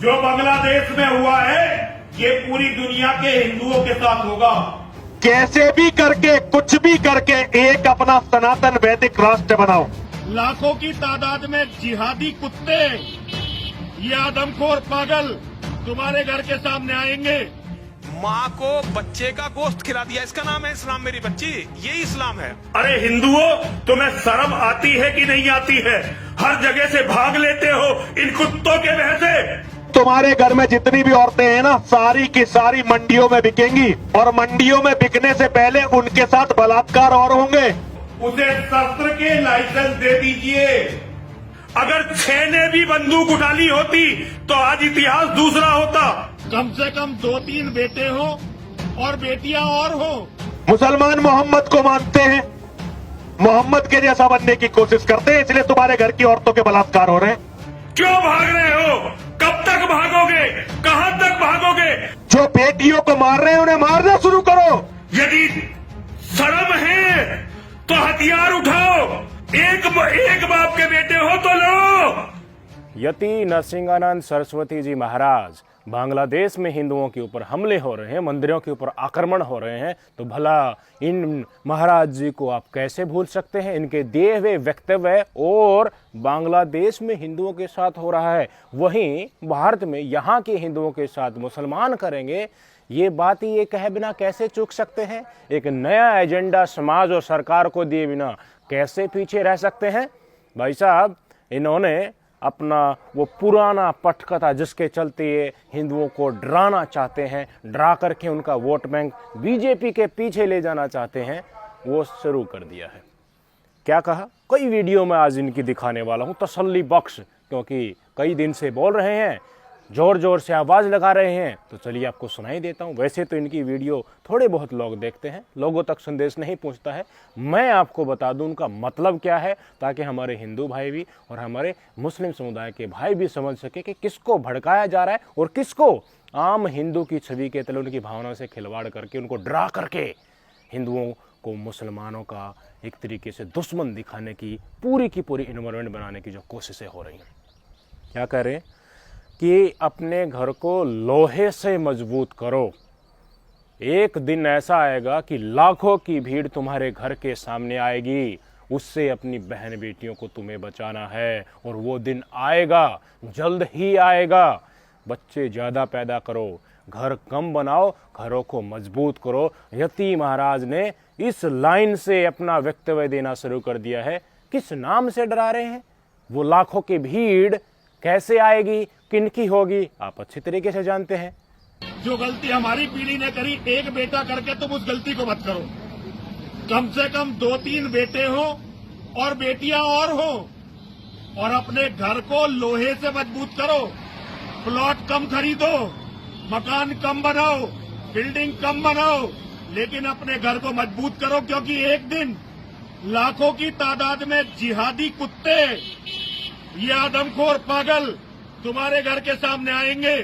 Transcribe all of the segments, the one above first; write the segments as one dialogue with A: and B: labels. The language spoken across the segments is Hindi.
A: जो बांग्लादेश में हुआ है ये पूरी दुनिया के हिंदुओं के साथ होगा।
B: कैसे भी करके कुछ भी करके एक अपना सनातन वैदिक राष्ट्र बनाओ।
A: लाखों की तादाद में जिहादी कुत्ते, ये आदमखोर पागल तुम्हारे घर के सामने आएंगे।
C: माँ को बच्चे का गोश्त खिला दिया, इसका नाम है इस्लाम मेरी बच्ची, ये इस्लाम है।
A: अरे हिंदुओं, तुम्हें शर्म आती है कि नहीं आती है? हर जगह से भाग लेते हो इन कुत्तों के वजह से।
B: तुम्हारे घर में जितनी भी औरतें हैं ना, सारी की सारी मंडियों में बिकेंगी और मंडियों में बिकने से पहले उनके साथ बलात्कार और होंगे।
A: उसे शस्त्र के लाइसेंस दे दीजिए। अगर 6 ने भी बंदूक उठा ली होती तो आज इतिहास दूसरा होता। कम से कम 2-3 बेटे हो और बेटियां और हो।
B: मुसलमान मोहम्मद को मानते हैं, मोहम्मद के जैसा बनने की कोशिश करते हैं, इसलिए तुम्हारे घर की औरतों के बलात्कार हो रहे हैं।
A: क्यों भाग रहे हो? कब तक भागोगे? कहां तक भागोगे?
B: जो बेटियों को मार रहे हैं उन्हें मारना शुरू करो।
A: यदि शर्म है तो हथियार उठाओ। एक बाप के बेटे हो तो लो।
D: यति नरसिंहानंद सरस्वती जी महाराज बांग्लादेश में हिंदुओं के ऊपर हमले हो रहे हैं, मंदिरों के ऊपर आक्रमण हो रहे हैं, तो भला इन महाराज जी को आप कैसे भूल सकते हैं? इनके दिए हुए वक्तव्य और बांग्लादेश में हिंदुओं के साथ हो रहा है, वहीं भारत में यहाँ के हिंदुओं के साथ मुसलमान करेंगे, ये बात ही ये कहे बिना कैसे चूक सकते हैं? एक नया एजेंडा समाज और सरकार को दिए बिना कैसे पीछे रह सकते हैं? भाई साहब, इन्होंने अपना वो पुराना पटकथा जिसके चलते ये हिंदुओं को डराना चाहते हैं, डरा करके उनका वोट बैंक बीजेपी के पीछे ले जाना चाहते हैं, वो शुरू कर दिया है। क्या कहा? कई वीडियो में आज इनकी दिखाने वाला हूँ, तसल्ली बख्श, क्योंकि कई दिन से बोल रहे हैं, जोर जोर से आवाज़ लगा रहे हैं, तो चलिए आपको सुनाई देता हूँ। वैसे तो इनकी वीडियो थोड़े बहुत लोग देखते हैं, लोगों तक संदेश नहीं पहुँचता है। मैं आपको बता दूँ उनका मतलब क्या है, ताकि हमारे हिंदू भाई भी और हमारे मुस्लिम समुदाय के भाई भी समझ सके कि किसको भड़काया जा रहा है और किसको आम हिंदू की छवि के तले उनकी भावना से खिलवाड़ करके, उनको डरा करके हिंदुओं को मुसलमानों का एक तरीके से दुश्मन दिखाने की पूरी इन्वायरमेंट बनाने की जो कोशिशें हो रही हैं। क्या कह रहे हैं कि अपने घर को लोहे से मजबूत करो। एक दिन ऐसा आएगा कि लाखों की भीड़ तुम्हारे घर के सामने आएगी, उससे अपनी बहन बेटियों को तुम्हें बचाना है, और वो दिन आएगा, जल्द ही आएगा। बच्चे ज़्यादा पैदा करो, घर कम बनाओ, घरों को मजबूत करो। यति महाराज ने इस लाइन से अपना वक्तव्य देना शुरू कर दिया है। किस नाम से डरा रहे हैं? वो लाखों की भीड़ कैसे आएगी, किनकी होगी, आप अच्छी तरीके से जानते हैं।
A: जो गलती हमारी पीढ़ी ने करी, एक बेटा करके तुम उस गलती को मत करो। कम से कम 2-3 बेटे हो और बेटियां और हो, और अपने घर को लोहे से मजबूत करो। प्लॉट कम खरीदो, मकान कम बनाओ, बिल्डिंग कम बनाओ, लेकिन अपने घर को मजबूत करो, क्योंकि एक दिन लाखों की तादाद में जिहादी कुत्ते, ये आदमखोर पागल तुम्हारे घर के सामने आएंगे,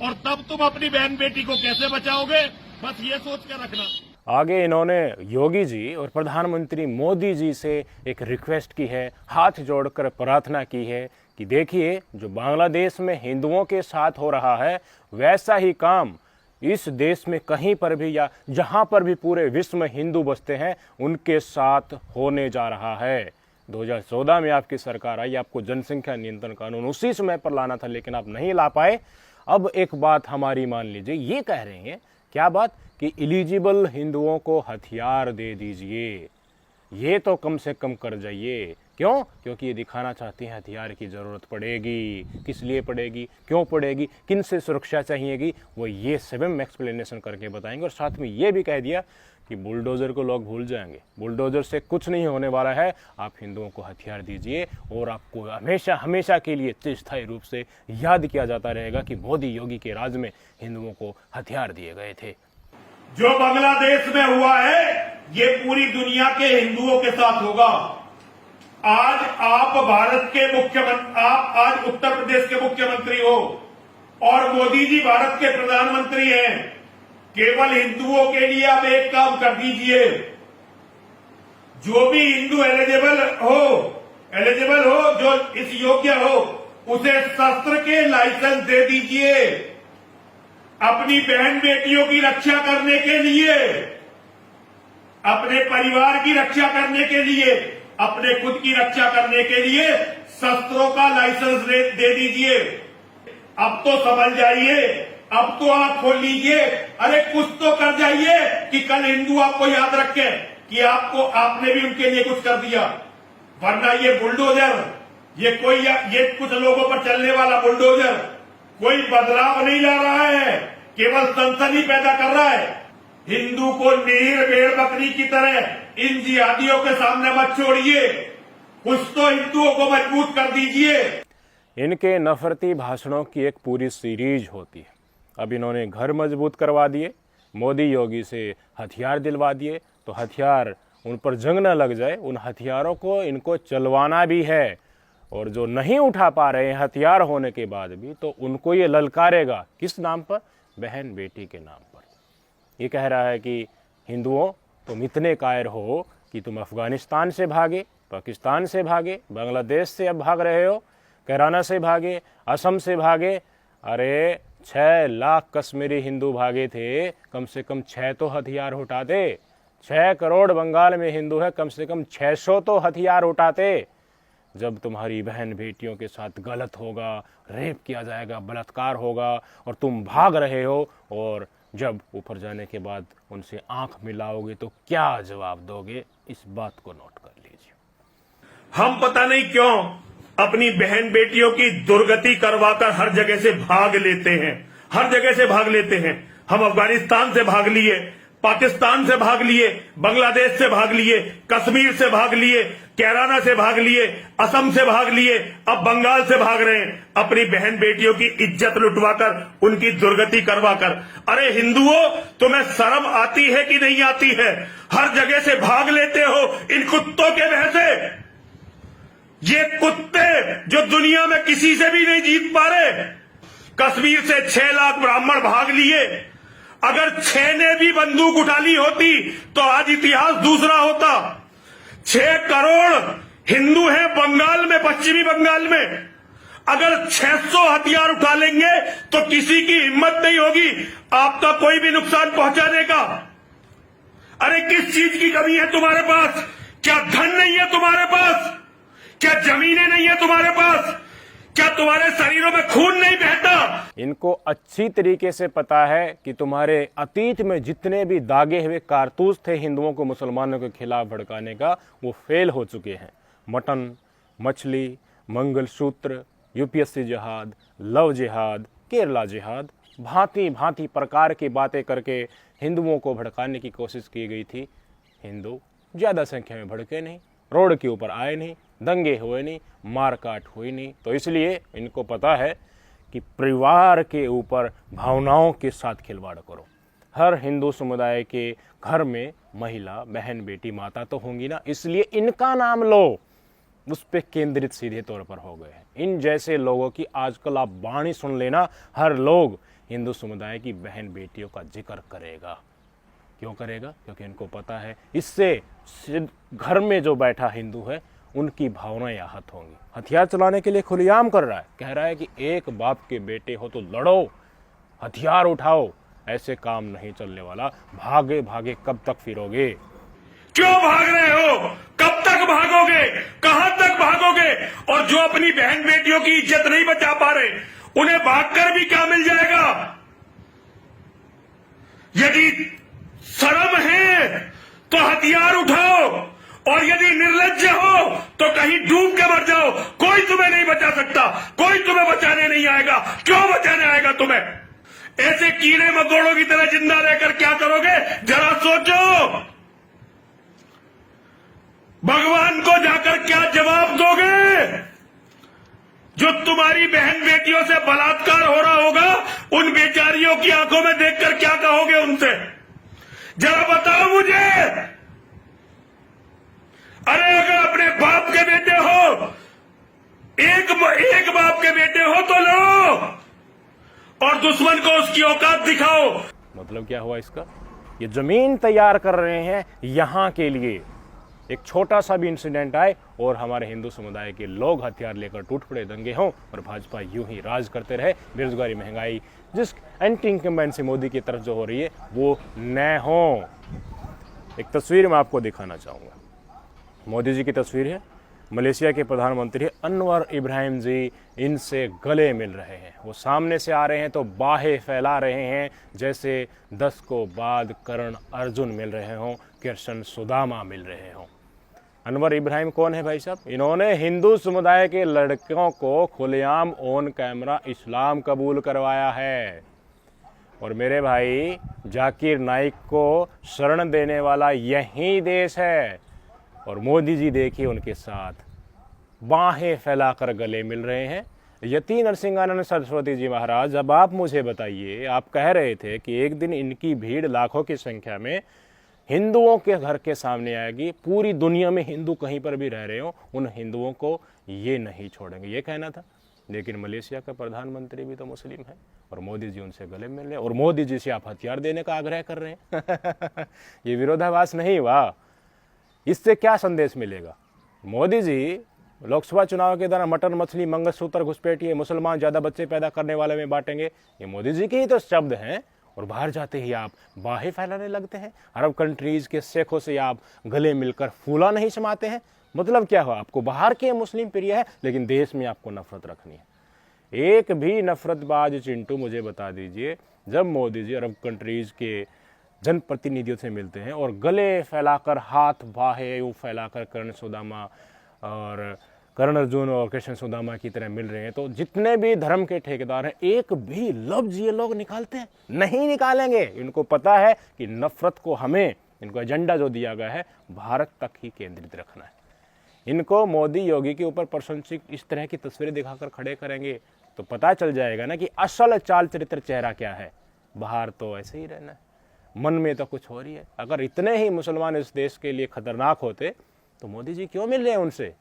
A: और तब तुम अपनी बहन बेटी को कैसे बचाओगे, बस ये सोच के रखना।
D: आगे इन्होंने योगी जी और प्रधानमंत्री मोदी जी से एक रिक्वेस्ट की है, हाथ जोड़कर प्रार्थना की है कि देखिए, जो बांग्लादेश में हिंदुओं के साथ हो रहा है, वैसा ही काम इस देश में कहीं पर भी या जहां पर भी पूरे विश्व में हिंदू बसते हैं, उनके साथ होने जा रहा है। 2014 में आपकी सरकार आई, आपको जनसंख्या नियंत्रण कानून उसी समय पर लाना था, लेकिन आप नहीं ला पाए। अब एक बात हमारी मान लीजिए, ये कह रहे हैं, क्या बात, कि एलिजिबल हिंदुओं को हथियार दे दीजिए, ये तो कम से कम कर जाइए। क्यों? क्योंकि ये दिखाना चाहती हैं हथियार की ज़रूरत पड़ेगी। किस लिए पड़ेगी, क्यों पड़ेगी, किन से सुरक्षा चाहिएगी, वो ये स्वयं एक्सप्लेनेशन करके बताएंगे। और साथ में ये भी कह दिया कि बुलडोज़र को लोग भूल जाएंगे, बुलडोज़र से कुछ नहीं होने वाला है, आप हिंदुओं को हथियार दीजिए, और आपको हमेशा के लिए चिरस्थायी रूप से याद किया जाता रहेगा कि मोदी योगी के राज में हिंदुओं को हथियार दिए गए थे।
A: जो बांग्लादेश में हुआ है ये पूरी दुनिया के हिंदुओं के साथ होगा। आज आप भारत के मुख्यमंत्री, आप आज उत्तर प्रदेश के मुख्यमंत्री हो और मोदी जी भारत के प्रधानमंत्री हैं। केवल हिंदुओं के लिए आप एक काम कर दीजिए, जो भी हिंदू एलिजिबल हो, जो इस योग्य हो, उसे शस्त्र के लाइसेंस दे दीजिए, अपनी बहन बेटियों की रक्षा करने के लिए, अपने परिवार की रक्षा करने के लिए, अपने खुद की रक्षा करने के लिए शस्त्रों का लाइसेंस दे दीजिए। अब तो समझ जाइए, अब तो आंख खोल लीजिए, अरे कुछ तो कर जाइए कि कल हिंदू आपको याद रखे कि आपने भी उनके लिए कुछ कर दिया। वरना ये बुलडोजर, ये कुछ लोगों पर चलने वाला बुलडोजर कोई बदलाव नहीं ला रहा है, केवल सनसनी पैदा कर रहा है। हिंदू को निरीह भेड़ बकरी की तरह इन जिहादियों के सामने मत छोड़िए, कुछ तो हिंदुओं को मजबूत कर दीजिए।
D: इनके नफरती भाषणों की एक पूरी सीरीज होती है। अब इन्होंने घर मजबूत करवा दिए, मोदी योगी से हथियार दिलवा दिए, तो हथियार उन पर जंग न लग जाए, उन हथियारों को इनको चलवाना भी है। और जो नहीं उठा पा रहे हैं हथियार होने के बाद भी, तो उनको ये ललकारेगा। किस नाम पर? बहन बेटी के नाम पर। ये कह रहा है कि हिंदुओं, तुम इतने कायर हो कि तुम अफगानिस्तान से भागे, पाकिस्तान से भागे, बांग्लादेश से अब भाग रहे हो, कैराना से भागे, असम से भागे। अरे 6 लाख कश्मीरी हिंदू भागे थे, कम से कम 6 तो हथियार उठाते। 6 करोड़ बंगाल में हिंदू है, कम से कम 600 तो हथियार उठाते। जब तुम्हारी बहन बेटियों के साथ गलत होगा, रेप किया जाएगा, बलात्कार होगा, और तुम भाग रहे हो, और जब ऊपर जाने के बाद उनसे आंख मिलाओगे तो क्या जवाब दोगे? इस बात को नोट कर लीजिए।
A: हम पता नहीं क्यों अपनी बहन बेटियों की दुर्गति करवाकर हर जगह से भाग लेते हैं, हर जगह से भाग लेते हैं। हम अफगानिस्तान से भाग लिए, पाकिस्तान से भाग लिए, बांग्लादेश से भाग लिए, कश्मीर से भाग लिए, कैराना से भाग लिए, असम से भाग लिए, अब बंगाल से भाग रहे हैं, अपनी बहन बेटियों की इज्जत लुटवाकर, उनकी दुर्गति करवाकर। अरे हिंदुओं, तुम्हें शर्म आती है कि नहीं आती है? हर जगह से भाग लेते हो इन कुत्तों के वजह से। ये कुत्ते जो दुनिया में किसी से भी नहीं जीत पा रहे। कश्मीर से 6 लाख ब्राह्मण भाग लिए। अगर 6 ने भी बंदूक उठा ली होती तो आज इतिहास दूसरा होता। 6 करोड़ हिंदू हैं बंगाल में, पश्चिमी बंगाल में। अगर 600 हथियार उठा लेंगे तो किसी की हिम्मत नहीं होगी आपका कोई भी नुकसान पहुंचाने का। अरे किस चीज की कमी है तुम्हारे पास? क्या धन नहीं है तुम्हारे पास? क्या जमीनें नहीं है तुम्हारे पास? क्या तुम्हारे शरीरों में खून नहीं बहता?
D: इनको अच्छी तरीके से पता है कि तुम्हारे अतीत में जितने भी दागे हुए कारतूस थे हिंदुओं को मुसलमानों के खिलाफ भड़काने का, वो फेल हो चुके हैं। मटन, मछली, मंगलसूत्र, यूपीएससी जिहाद, लव जिहाद, केरला जिहाद, भांति भांति प्रकार की बातें करके हिंदुओं को भड़काने की कोशिश की गई थी। हिंदू ज़्यादा संख्या में भड़के नहीं, रोड के ऊपर आए नहीं, दंगे हुए नहीं, मारकाट हुई नहीं। तो इसलिए इनको पता है कि परिवार के ऊपर भावनाओं के साथ खिलवाड़ करो। हर हिंदू समुदाय के घर में महिला, बहन, बेटी, माता तो होंगी ना, इसलिए इनका नाम लो, उस पर केंद्रित सीधे तौर पर हो गए हैं। इन जैसे लोगों की आजकल आप वाणी सुन लेना, हर लोग हिंदू समुदाय की बहन बेटियों का जिक्र करेगा। क्यों करेगा? क्योंकि इनको पता है इससे घर में जो बैठा हिंदू है उनकी भावनाएं आहत होंगी। हथियार चलाने के लिए खुलेआम कर रहा है, कह रहा है कि एक बाप के बेटे हो तो लड़ो, हथियार उठाओ। ऐसे काम नहीं चलने वाला। भागे भागे कब तक फिरोगे?
A: क्यों भाग रहे हो? कब तक भागोगे? कहां तक भागोगे? और जो अपनी बहन बेटियों की इज्जत नहीं बचा पा रहे, उन्हें भागकर भी क्या मिल जाएगा? यदि शर्म है तो हथियार उठाओ, और यदि निर्लज्ज हो तो कहीं डूब के मर जाओ। कोई तुम्हें नहीं बचा सकता, कोई तुम्हें बचाने नहीं आएगा। क्यों बचाने आएगा तुम्हें? ऐसे कीड़े मकोड़ों की तरह जिंदा रहकर क्या करोगे? जरा सोचो। भगवान को जाकर क्या जवाब दोगे? जो तुम्हारी बहन बेटियों से बलात्कार हो रहा होगा, उन बेचारियों की आंखों में देखकर क्या कहोगे उनसे? जरा बताओ मुझे। अरे अगर अपने बाप के बेटे हो, एक बाप के बेटे हो तो लड़ो, और दुश्मन को उसकी औकात दिखाओ।
D: मतलब क्या हुआ इसका? ये जमीन तैयार कर रहे हैं यहां के लिए, एक छोटा सा भी इंसिडेंट आए और हमारे हिंदू समुदाय के लोग हथियार लेकर टूट पड़े, दंगे हों और भाजपा यूं ही राज करते रहे, बेरोजगारी, महंगाई, जिस एंटी इंकम्बेंसी मोदी की तरफ जो हो रही है वो न हो। एक तस्वीर मैं आपको दिखाना चाहूँगा, मोदी जी की तस्वीर है। मलेशिया के प्रधानमंत्री अनवर इब्राहिम जी इनसे गले मिल रहे हैं। वो सामने से आ रहे हैं तो बाहें फैला रहे हैं जैसे 10 को बाद कर्ण अर्जुन मिल रहे हों, कृष्ण सुदामा मिल रहे हों। अनवर इब्राहिम कौन है भाई साहब? इन्होंने हिंदू समुदाय के लड़कों को खुलेआम ऑन कैमरा इस्लाम कबूल करवाया है। और मेरे भाई जाकिर नाइक को शरण देने वाला यही देश है। और मोदी जी देखिए उनके साथ बाहें फैलाकर गले मिल रहे हैं। यति नरसिंहानंद सरस्वती जी महाराज, अब आप मुझे बताइए, आप कह रहे थे कि एक दिन इनकी भीड़ लाखों की संख्या में हिंदुओं के घर के सामने आएगी, पूरी दुनिया में हिंदू कहीं पर भी रह रहे हो उन हिंदुओं को ये नहीं छोड़ेंगे, ये कहना था। लेकिन मलेशिया का प्रधानमंत्री भी तो मुस्लिम है और मोदी जी उनसे गले मिल रहे हैं और मोदी जी से आप हथियार देने का आग्रह कर रहे हैं। ये विरोधाभास नहीं हुआ? इससे क्या संदेश मिलेगा? मोदी जी लोकसभा चुनाव के दौरान मटन, मछली, मंगलसूत्र, घुसपैठिए, मुसलमान ज़्यादा बच्चे पैदा करने वाले में बांटेंगे, ये मोदी जी के ही तो शब्द हैं। और बाहर जाते ही आप बाहें फैलाने लगते हैं। अरब कंट्रीज के शेखों से आप गले मिलकर फूला नहीं समाते हैं। मतलब क्या हो? आपको बाहर के मुस्लिम प्रिय है लेकिन देश में आपको नफरत रखनी है। एक भी नफरतबाज चिंटू मुझे बता दीजिए, जब मोदी जी अरब कंट्रीज के जनप्रतिनिधियों से मिलते हैं और गले फैलाकर, हाथ बाहें यूँ फैलाकर कर्ण सुदामा और कर्ण अर्जुन और कृष्ण सुदामा की तरह मिल रहे हैं, तो जितने भी धर्म के ठेकेदार हैं एक भी लफ्ज ये लोग निकालते हैं? नहीं निकालेंगे। इनको पता है कि नफरत को हमें, इनको एजेंडा जो दिया गया है भारत तक ही केंद्रित रखना है। इनको मोदी योगी के ऊपर प्रशंसित इस तरह की तस्वीरें दिखाकर खड़े करेंगे तो पता चल जाएगा ना कि असल चाल चरित्र चेहरा क्या है। बाहर तो ऐसे ही रहना है, मन में तो कुछ हो रही है। अगर इतने ही मुसलमान इस देश के लिए खतरनाक होते तो मोदी जी क्यों मिल रहे हैं उनसे?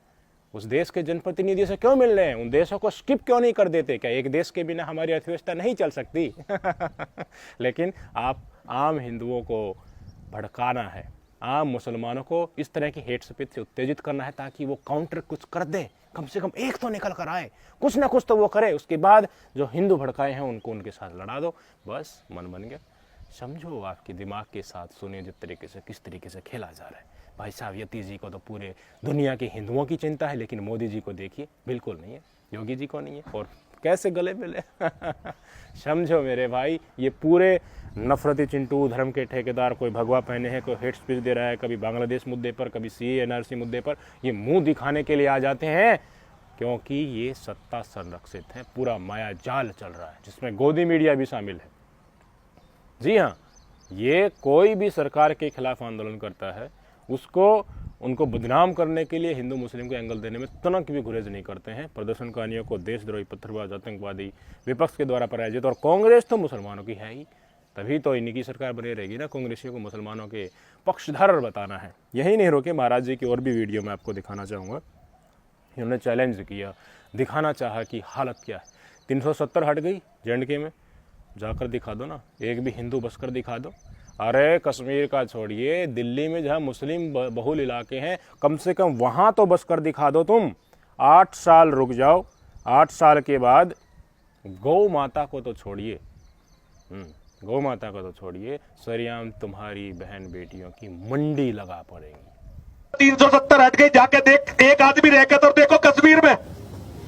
D: उस देश के जनप्रतिनिधि से क्यों मिल रहे हैं? उन देशों को स्किप क्यों नहीं कर देते? क्या एक देश के बिना हमारी अर्थव्यवस्था नहीं चल सकती? लेकिन आप आम हिंदुओं को भड़काना है, आम मुसलमानों को इस तरह की हेट स्पीच से उत्तेजित करना है ताकि वो काउंटर कुछ कर दे, कम से कम एक तो निकल कर आए, कुछ ना कुछ तो वो करे। उसके बाद जो हिंदू भड़काए हैं उनको उनके साथ लड़ा दो, बस मन बन गया। समझो, आपके दिमाग के साथ सुनिए जिस तरीके से, किस तरीके से खेला जा रहा है। भाई साहब, यति जी को तो पूरे दुनिया के हिंदुओं की चिंता है, लेकिन मोदी जी को देखिए बिल्कुल नहीं है, योगी जी को नहीं है। और कैसे गले मिले। समझो मेरे भाई, ये पूरे नफरती चिंटू, धर्म के ठेकेदार, कोई भगवा पहने हैं, कोई हेट स्पीच दे रहा है, कभी बांग्लादेश मुद्दे पर, कभी सीए एनआरसी मुद्दे पर, ये मुंह दिखाने के लिए आ जाते हैं क्योंकि ये सत्ता संरक्षित है। पूरा माया जाल चल रहा है जिसमें गोदी मीडिया भी शामिल है। जी हाँ, ये कोई भी सरकार के खिलाफ आंदोलन करता है उसको, उनको बदनाम करने के लिए हिंदू मुस्लिम को एंगल देने में तनक भी गुरेज नहीं करते हैं। प्रदर्शनकारियों को देशद्रोही, पत्थरबाज, आतंकवादी विपक्ष के द्वारा पराजित, और कांग्रेस तो मुसलमानों की है ही, तभी तो इन्हीं की सरकार बनी रहेगी ना। कांग्रेसियों को मुसलमानों के पक्षधर बताना है। यही नहीं रोके, महाराज जी की और भी वीडियो मैं आपको दिखाना चाहूँगा। इन्होंने चैलेंज किया, दिखाना चाहा कि हालत क्या है। 370 हट गई जे&के में, जाकर दिखा दो ना, एक भी हिंदू बसकर दिखा दो। अरे कश्मीर का छोड़िए, दिल्ली में जहाँ मुस्लिम बहुल इलाके हैं, कम से कम वहाँ तो बसकर दिखा दो तुम। 8 साल रुक जाओ, 8 साल के बाद गौ माता को तो छोड़िए, गौ माता को तो छोड़िए, सरेआम तुम्हारी बहन बेटियों की मंडी लगा पड़ेगी।
B: 370 हट गई, जाके देख, एक आदमी रह गया तो देखो कश्मीर में।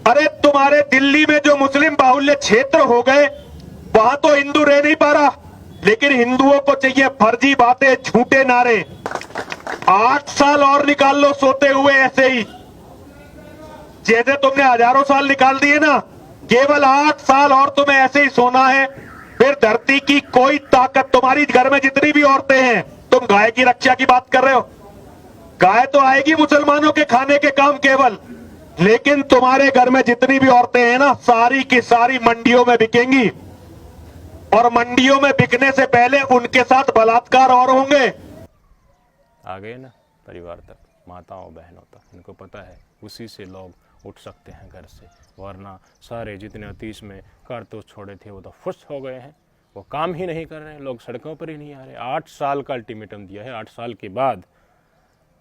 B: अरे तुम्हारे दिल्ली में जो मुस्लिम बाहुल्य क्षेत्र हो गए वहां तो हिंदू रह नहीं पा रहा, लेकिन हिंदुओं को चाहिए फर्जी बातें, झूठे नारे। 8 साल और निकाल लो सोते हुए ऐसे ही, जैसे तुमने हजारों साल निकाल दिए ना, केवल 8 साल और तुम्हें ऐसे ही सोना है। फिर धरती की कोई ताकत, तुम्हारी घर में जितनी भी औरतें हैं, तुम गाय की रक्षा की बात कर रहे हो, गाय तो आएगी मुसलमानों के खाने के काम केवल, लेकिन तुम्हारे घर में जितनी भी औरतें हैं ना, सारी की सारी मंडियों में बिकेंगी, और मंडियों में बिकने से पहले उनके साथ बलात्कार और होंगे।
D: आ गए ना परिवार तक, माताओं बहनों तक। इनको पता है उसी से लोग उठ सकते हैं घर से, वरना सारे जितने 30 में कारतूस छोड़े थे वो तो फुस हो गए हैं, वो काम ही नहीं कर रहे हैं, लोग सड़कों पर ही नहीं आ रहे। 8 साल का अल्टीमेटम दिया है, 8 साल के बाद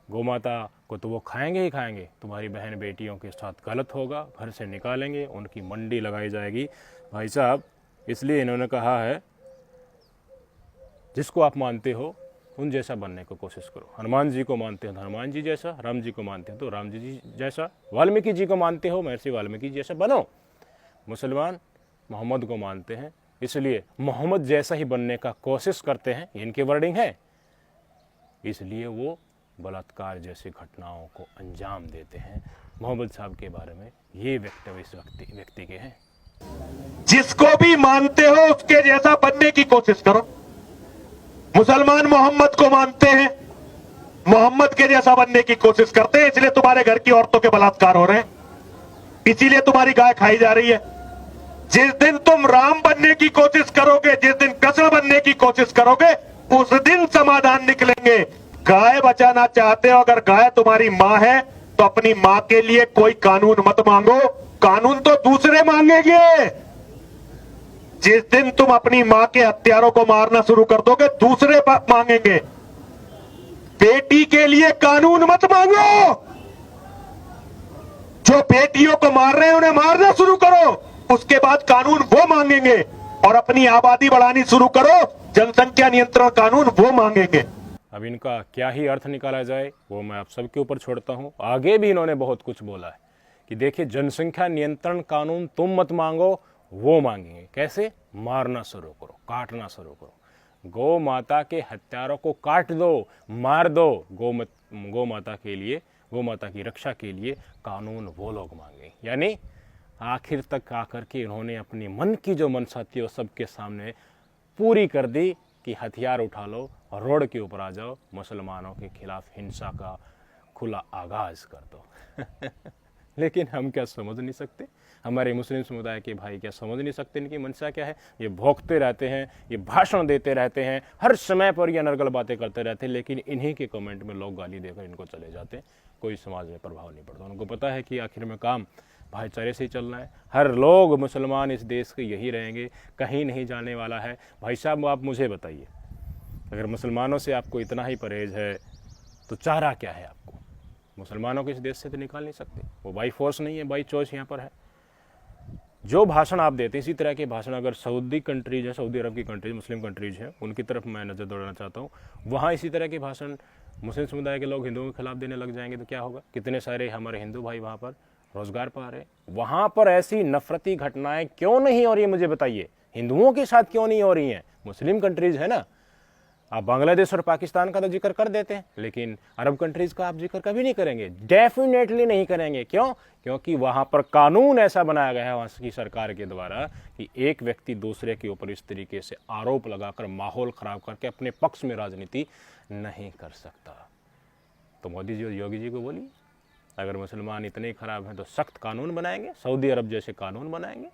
D: गोमाता को तो वो खाएंगे ही खाएंगे, तुम्हारी बहन बेटियों के साथ गलत होगा, घर से निकालेंगे, उनकी मंडी लगाई जाएगी। भाई साहब, इसलिए इन्होंने कहा है जिसको आप मानते हो उन जैसा बनने को कोशिश करो। हनुमान जी को मानते हो तो हनुमान जी जैसा, राम जी को मानते हो तो राम जी जैसा, वाल्मीकि जी को मानते हो महर्षि वाल्मीकि जैसा बनो। मुसलमान मोहम्मद को मानते हैं, इसलिए मोहम्मद जैसा ही बनने का कोशिश करते हैं, इनके वर्डिंग है, इसलिए वो बलात्कार जैसी घटनाओं को अंजाम देते हैं। मोहम्मद साहब के बारे में ये वक्तव्य इस व्यक्ति के हैं।
B: जिसको भी मानते हो उसके जैसा बनने की कोशिश करो। मुसलमान मोहम्मद को मानते हैं, मोहम्मद के जैसा बनने की कोशिश करते हैं, इसलिए तुम्हारे घर की औरतों के बलात्कार हो रहे हैं, इसीलिए तुम्हारी गाय खाई जा रही है। जिस दिन तुम राम बनने की कोशिश करोगे, जिस दिन कृष्ण बनने की कोशिश करोगे, उस दिन समाधान निकलेंगे। गाय बचाना चाहते हो, अगर गाय तुम्हारी मां है तो अपनी मां के लिए कोई कानून मत मांगो, कानून तो दूसरे मांगेंगे। जिस दिन तुम अपनी मां के हत्यारों को मारना शुरू कर दोगे, दूसरे मांगेंगे। बेटी के लिए कानून मत मांगो, जो बेटियों को मार रहे हैं उन्हें मारना शुरू करो, उसके बाद कानून वो मांगेंगे। और अपनी आबादी बढ़ानी शुरू करो, जनसंख्या नियंत्रण कानून वो मांगेंगे।
D: अब इनका क्या ही अर्थ निकाला जाए वो मैं आप सबके ऊपर छोड़ता हूं। आगे भी इन्होंने बहुत कुछ बोला है कि देखिए, जनसंख्या नियंत्रण कानून तुम मत मांगो, वो मांगेंगे। कैसे? मारना शुरू करो, काटना शुरू करो, गौ माता के हत्यारों को काट दो, मार दो। गौ माता के लिए, गौ माता की रक्षा के लिए कानून वो लोग मांगे। यानी आखिर तक आकर के इन्होंने अपनी मन की जो मनसा थी वो सबके सामने पूरी कर दी कि हथियार उठा लो और रोड के ऊपर आ जाओ, मुसलमानों के खिलाफ हिंसा का खुला आगाज कर दो। लेकिन हम क्या समझ नहीं सकते? हमारे मुस्लिम समुदाय के भाई क्या समझ नहीं सकते इनकी मंशा क्या है? ये भौंकते रहते हैं, ये भाषण देते रहते हैं, हर समय पर ये अनर्गल बातें करते रहते हैं, लेकिन इन्हीं के कमेंट में लोग गाली देकर इनको चले जाते हैं। कोई समाज में प्रभाव नहीं पड़ता। उनको पता है कि आखिर में काम भाईचारे से ही चलना है। हर लोग मुसलमान इस देश के यही रहेंगे, कहीं नहीं जाने वाला है। भाई साहब, आप मुझे बताइए, अगर मुसलमानों से आपको इतना ही परहेज है तो चारा क्या है आपको? मुसलमानों को इस देश से तो निकाल नहीं सकते। वो बाई फोर्स नहीं है, बाई चॉइस यहाँ पर है। जो भाषण आप देते हैं, इसी तरह के भाषण अगर सऊदी कंट्रीज है, सऊदी अरब की कंट्रीज, मुस्लिम कंट्रीज हैं, उनकी तरफ मैं नज़र दौड़ाना चाहता हूँ, वहाँ इसी तरह के भाषण मुस्लिम समुदाय के लोग हिंदुओं के खिलाफ देने लग जाएंगे तो क्या होगा? कितने सारे हमारे हिंदू भाई वहाँ पर रोजगार पा रहे हैं। वहाँ पर ऐसी नफरती घटनाएं क्यों नहीं हो रही है? मुझे बताइए, हिंदुओं के साथ क्यों नहीं हो रही हैं? मुस्लिम कंट्रीज है ना। आप बांग्लादेश और पाकिस्तान का तो जिक्र कर देते हैं, लेकिन अरब कंट्रीज का आप जिक्र कभी नहीं करेंगे, डेफिनेटली नहीं करेंगे। क्यों? क्योंकि वहां पर कानून ऐसा बनाया गया है वहां की सरकार के द्वारा कि एक व्यक्ति दूसरे के ऊपर इस तरीके से आरोप लगाकर माहौल खराब करके अपने पक्ष में राजनीति नहीं कर सकता। तो मोदी जी और योगी जी को बोलिए, अगर मुसलमान इतने खराब हैं तो सख्त कानून बनाएंगे, सऊदी अरब जैसे कानून बनाएंगे,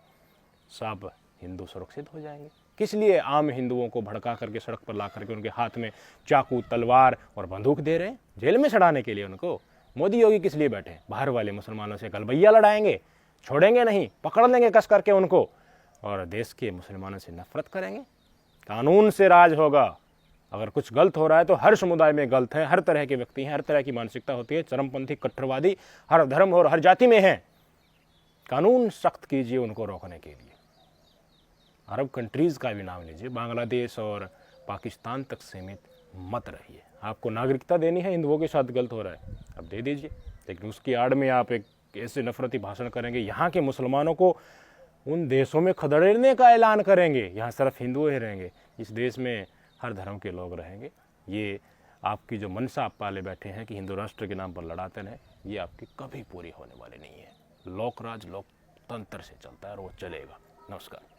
D: सब हिंदू सुरक्षित हो जाएंगे। किस लिए आम हिंदुओं को भड़का करके सड़क पर ला करके उनके हाथ में चाकू, तलवार और बंदूक दे रहे हैं? जेल में चढ़ाने के लिए उनको। मोदी योगी किस लिए बैठे? बाहर वाले मुसलमानों से गलबैया लड़ाएंगे, छोड़ेंगे नहीं, पकड़ लेंगे कस करके उनको और देश के मुसलमानों से नफरत करेंगे। कानून से राज होगा। अगर कुछ गलत हो रहा है तो हर समुदाय में गलत है, हर तरह के व्यक्ति हैं, हर तरह की मानसिकता होती है, चरमपंथी कट्टरवादी हर धर्म और हर जाति में है। कानून सख्त कीजिए उनको रोकने के लिए। अरब कंट्रीज़ का भी नाम लीजिए, बांग्लादेश और पाकिस्तान तक सीमित मत रहिए। आपको नागरिकता देनी है, हिंदुओं के साथ गलत हो रहा है, अब दे दीजिए, लेकिन उसकी आड़ में आप एक ऐसे नफरती भाषण करेंगे, यहाँ के मुसलमानों को उन देशों में खदेड़ने का ऐलान करेंगे, यहाँ सिर्फ हिंदू ही रहेंगे, इस देश में हर धर्म के लोग रहेंगे। ये आपकी जो मनसा आप पाले बैठे हैं कि हिंदू राष्ट्र के नाम पर लड़ाते रहें, ये आपकी कभी पूरी होने वाली नहीं है। लोकराज लोकतंत्र से चलता है और वो चलेगा। नमस्कार।